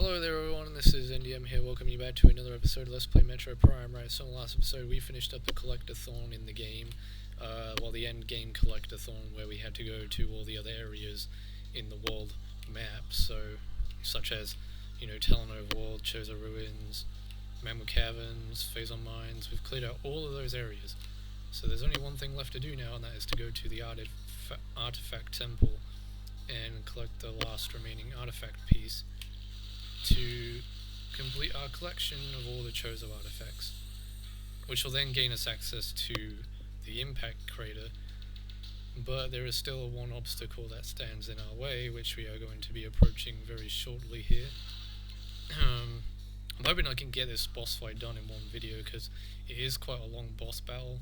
Hello there everyone, and this is NDM here, welcoming you back to another episode of Let's Play Metroid Prime. Right, so in the last episode we finished up the collectathon in the game, the end game collectathon, where we had to go to all the other areas in the world map, such as, Telenova World, Chozo Ruins, Mammal Caverns, Phazon Mines. We've cleared out all of those areas, so there's only one thing left to do now, and that is to go to the Artifact Temple and collect the last remaining artifact piece to complete our collection of all the Chozo artifacts, which will then gain us access to the impact crater. But there is still one obstacle that stands in our way, which we are going to be approaching very shortly here. I'm hoping I can get this boss fight done in one video, because it is quite a long boss battle.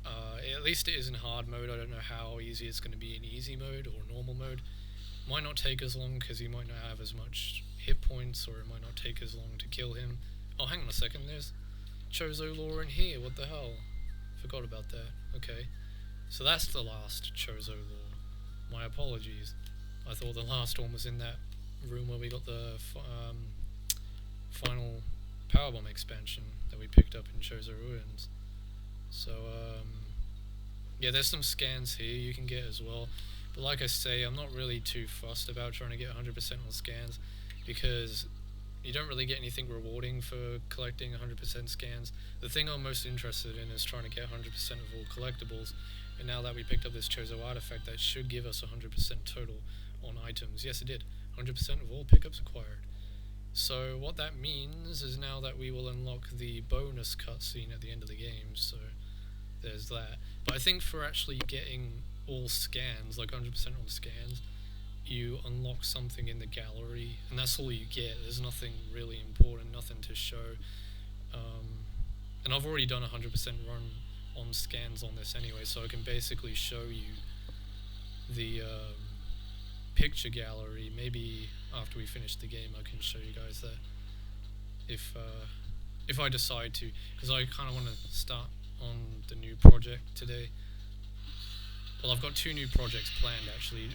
At least it is in hard mode. I don't know how easy it's going to be in easy mode or normal mode. Might not take as long because he might not have as much hit points, or it might not take as long to kill him. Oh, hang on a second, there's Chozo lore in here, what the hell? Forgot about that. Okay, so that's the last Chozo lore. My apologies. I thought the last one was in that room where we got the final Powerbomb expansion that we picked up in Chozo Ruins. So, yeah, there's some scans here you can get as well. But like I say, I'm not really too fussed about trying to get 100% on scans, because you don't really get anything rewarding for collecting 100% scans. The thing I'm most interested in is trying to get 100% of all collectibles, and now that we picked up this Chozo artifact, that should give us 100% total on items. Yes, it did. 100% of all pickups acquired. So what that means is now that we will unlock the bonus cutscene at the end of the game, so there's that. But I think for actually getting all scans, like 100% on scans, you unlock something in the gallery, and that's all you get. There's nothing really important, nothing to show. And I've already done a 100% run on scans on this anyway, so I can basically show you the picture gallery. Maybe after we finish the game I can show you guys that, if I decide to, because I kind of want to start on the new project today. Well, I've got 2 new projects planned actually,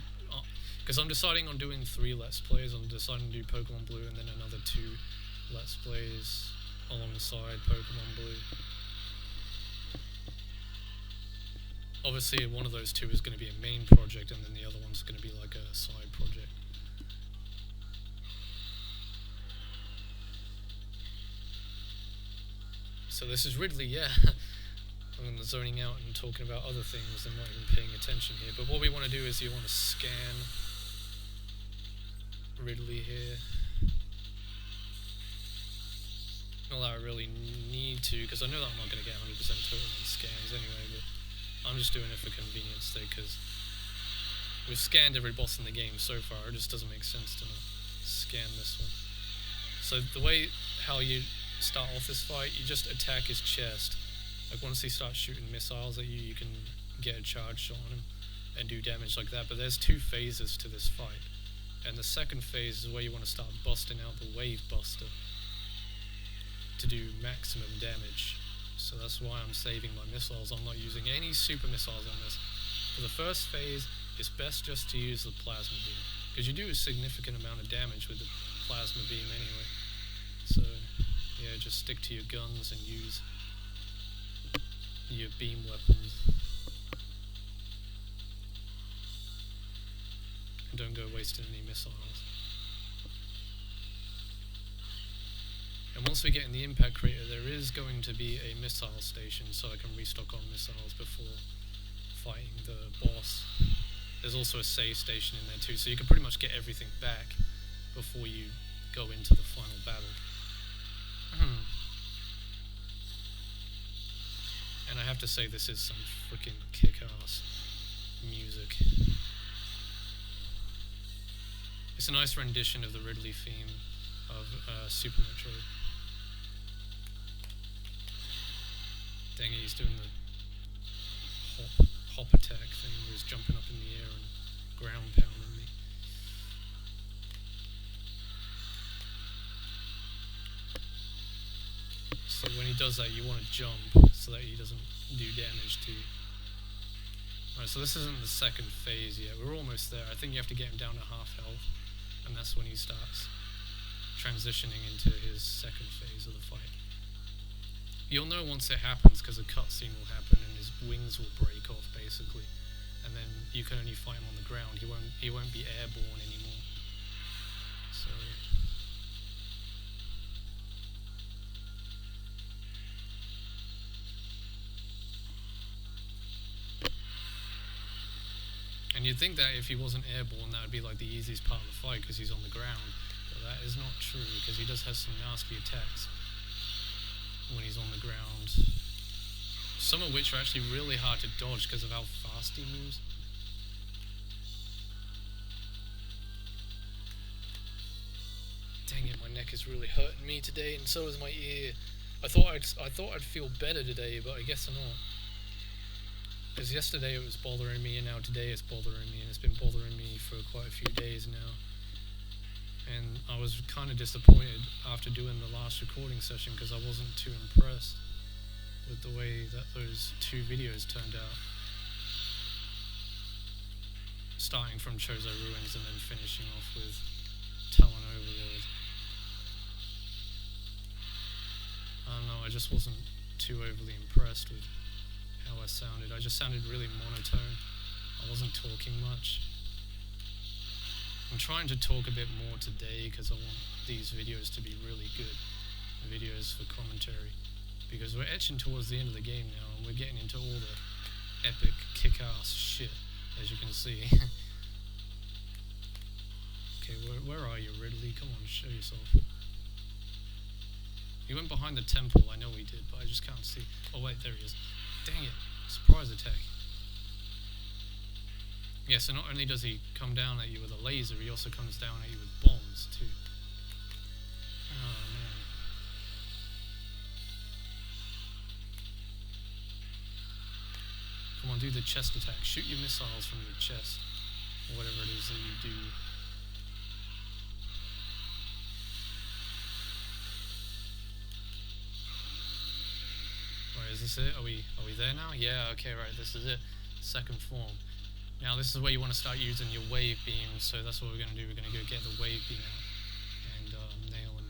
because I'm deciding on doing 3 Let's Plays. I'm deciding to do Pokemon Blue and then another 2 Let's Plays alongside Pokemon Blue. Obviously one of those 2 is going to be a main project, and then the other one's going to be like a side project. So this is Ridley, yeah. I'm zoning out and talking about other things and not even paying attention here. But what we want to do is you want to scan Ridley here. Not that I really need to, because I know that I'm not going to get 100% total on scans anyway, but I'm just doing it for convenience sake, because we've scanned every boss in the game so far. It just doesn't make sense to not scan this one. So the way how you start off this fight, you just attack his chest. Like once he starts shooting missiles at you, you can get a charge shot on him and do damage like that. But there's 2 phases to this fight, and the second phase is where you want to start busting out the Wave Buster to do maximum damage. So that's why I'm saving my missiles. I'm not using any super missiles on this. For the first phase, it's best just to use the Plasma Beam, because you do a significant amount of damage with the Plasma Beam anyway. So yeah, just stick to your guns and use your beam weapons. And don't go wasting any missiles. And once we get in the impact crater, there is going to be a missile station, so I can restock on missiles before fighting the boss. There's also a save station in there too, so you can pretty much get everything back before you go into the final battle. And I have to say, this is some freaking kick-ass music. It's a nice rendition of the Ridley theme of Super Metroid. Dang it, he's doing the hop attack thing where he's jumping up in the air and ground pounding me. So when he does that, you want to jump so that he doesn't do damage to you. Alright, so this isn't the second phase yet. We're almost there. I think you have to get him down to half health, and that's when he starts transitioning into his second phase of the fight. You'll know once it happens because a cutscene will happen and his wings will break off basically, and then you can only fight him on the ground. He won't be airborne anymore. So. And you'd think that if he wasn't airborne, that would be like the easiest part of the fight because he's on the ground. But that is not true because he does have some nasty attacks when he's on the ground. Some of which are actually really hard to dodge because of how fast he moves. Dang it, my neck is really hurting me today, and so is my ear. I thought I'd feel better today, but I guess I'm not. Because yesterday it was bothering me, and now today it's bothering me, and it's been bothering me for quite a few days now. And I was kind of disappointed after doing the last recording session because I wasn't too impressed with the way that those two videos turned out. Starting from Chozo Ruins and then finishing off with Talon Overlord. I don't know, I just wasn't too overly impressed with how I sounded. I just sounded really monotone. I wasn't talking much. I'm trying to talk a bit more today because I want these videos to be really good. Videos for commentary. Because we're etching towards the end of the game now and we're getting into all the epic kick-ass shit, as you can see. Okay, where are you, Ridley? Come on, show yourself. He went behind the temple, I know he did, but I just can't see. Oh wait, there he is. Dang it, surprise attack. Yeah, so not only does he come down at you with a laser, he also comes down at you with bombs too. Oh man. Come on, do the chest attack. Shoot your missiles from your chest. Or whatever it is that you do. Right, is this it? Are we there now? Yeah, okay, right, this is it. Second form. Now this is where you want to start using your wave beam, so that's what we're going to do. We're going to go get the wave beam out and nail him.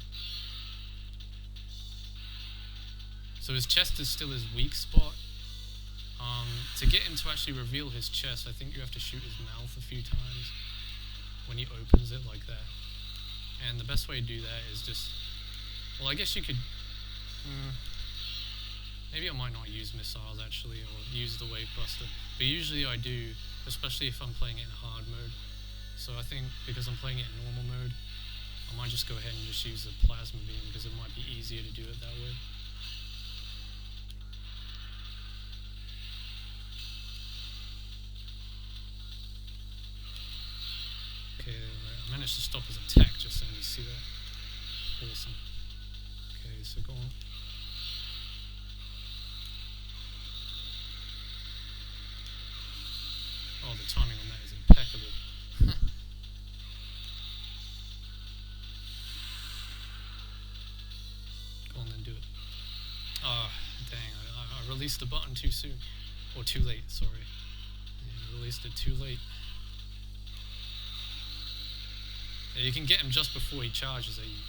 So his chest is still his weak spot. To get him to actually reveal his chest, I think you have to shoot his mouth a few times when he opens it like that. And the best way to do that is just... Well, I guess you could... maybe I might not use missiles actually, or use the wave buster. But usually I do, especially if I'm playing it in hard mode. So I think because I'm playing it in normal mode, I might just go ahead and just use the plasma beam because it might be easier to do it that way. Okay, right, I managed to stop his attack just then, you see that? Awesome. Okay, so go on. Oh, the timing on that is impeccable. Go on then, do it. Ah, dang, I released the button too soon. Or too late, sorry. Yeah, I released it too late. Yeah, you can get him just before he charges at you,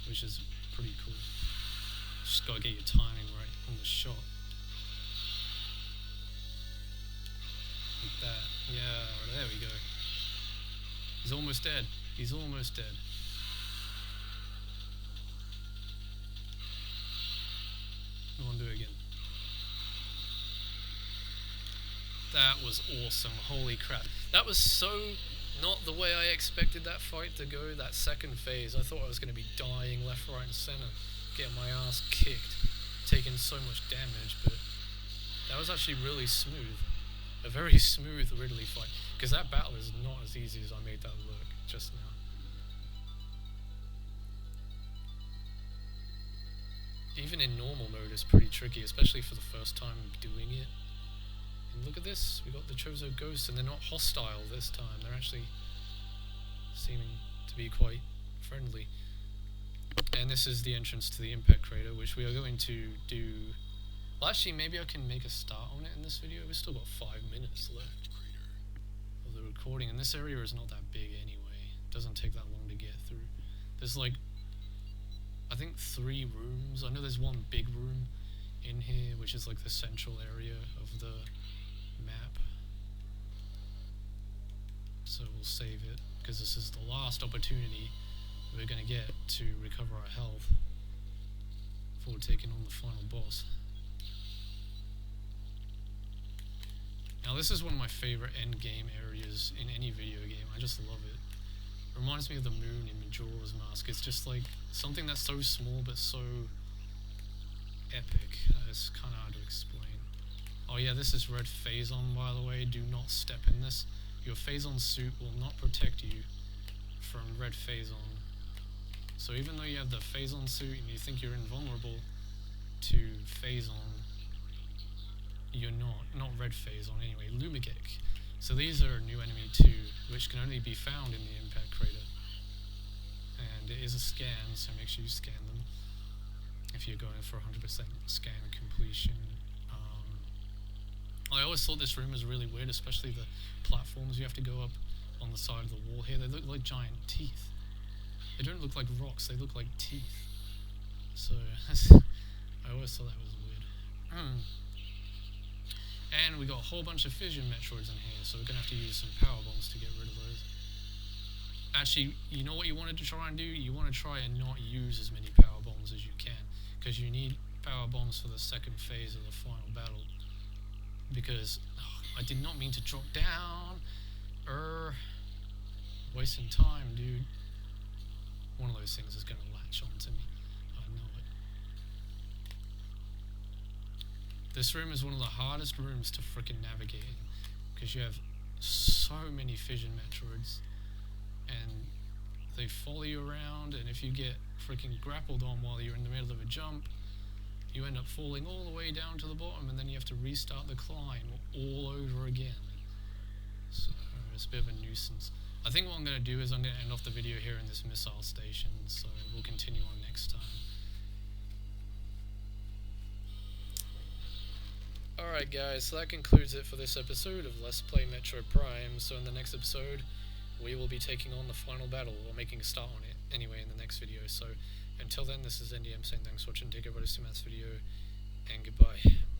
which is pretty cool. Just gotta get your timing right on the shot. Like that. Yeah, there we go. He's almost dead. He's almost dead. Come on, do it again. That was awesome. Holy crap. That was so not the way I expected that fight to go, that second phase. I thought I was going to be dying left, right and center, getting my ass kicked, taking so much damage, but that was actually really smooth. A very smooth Ridley fight, because that battle is not as easy as I made that look just now. Even in normal mode it's pretty tricky, especially for the first time doing it. And look at this, we got the Chozo ghosts, and they're not hostile this time, they're actually seeming to be quite friendly. And this is the entrance to the impact crater, which we are going to do. Well, actually, maybe I can make a start on it in this video. We've still got 5 minutes left of the recording, and this area is not that big anyway. It doesn't take that long to get through. There's like I think 3 rooms. I know there's one big room in here, which is like the central area of the map. So we'll save it, because this is the last opportunity we're going to get to recover our health before taking on the final boss. Now this is one of my favorite end game areas in any video game. I just love it. It reminds me of the moon in Majora's Mask. It's just like something that's so small but so epic. It's kind of hard to explain. Oh yeah, this is red Phazon, by the way. Do not step in this. Your Phazon suit will not protect you from red Phazon. So even though you have the Phazon suit and you think you're invulnerable to Phazon, you're not red Phazon anyway. Lumigek. So these are a new enemy too, which can only be found in the impact crater. And it is a scan, so make sure you scan them if you're going for 100% scan completion. I always thought this room was really weird, especially the platforms you have to go up on the side of the wall here. They look like giant teeth. They don't look like rocks, they look like teeth. So, I always thought that was weird. And we got a whole bunch of fission Metroids in here, so we're gonna have to use some power bombs to get rid of those. Actually, you know what you wanted to try and do? You want to try and not use as many power bombs as you can, because you need power bombs for the second phase of the final battle. Because I did not mean to drop down. Wasting time, dude. One of those things is gonna latch onto me. I know it. This room is one of the hardest rooms to frickin' navigate in, because you have so many fission Metroids, and they follow you around, and if you get frickin' grappled on while you're in the middle of a jump, you end up falling all the way down to the bottom, and then you have to restart the climb all over again. So it's a bit of a nuisance. I think what I'm going to do is I'm going to end off the video here in this missile station, so we'll continue on next time. Alright guys, so that concludes it for this episode of Let's Play Metroid Prime. So in the next episode, we will be taking on the final battle, or making a start on it anyway in the next video. So until then, this is NDM saying thanks for watching, take care, everybody, see you in the next video, and goodbye.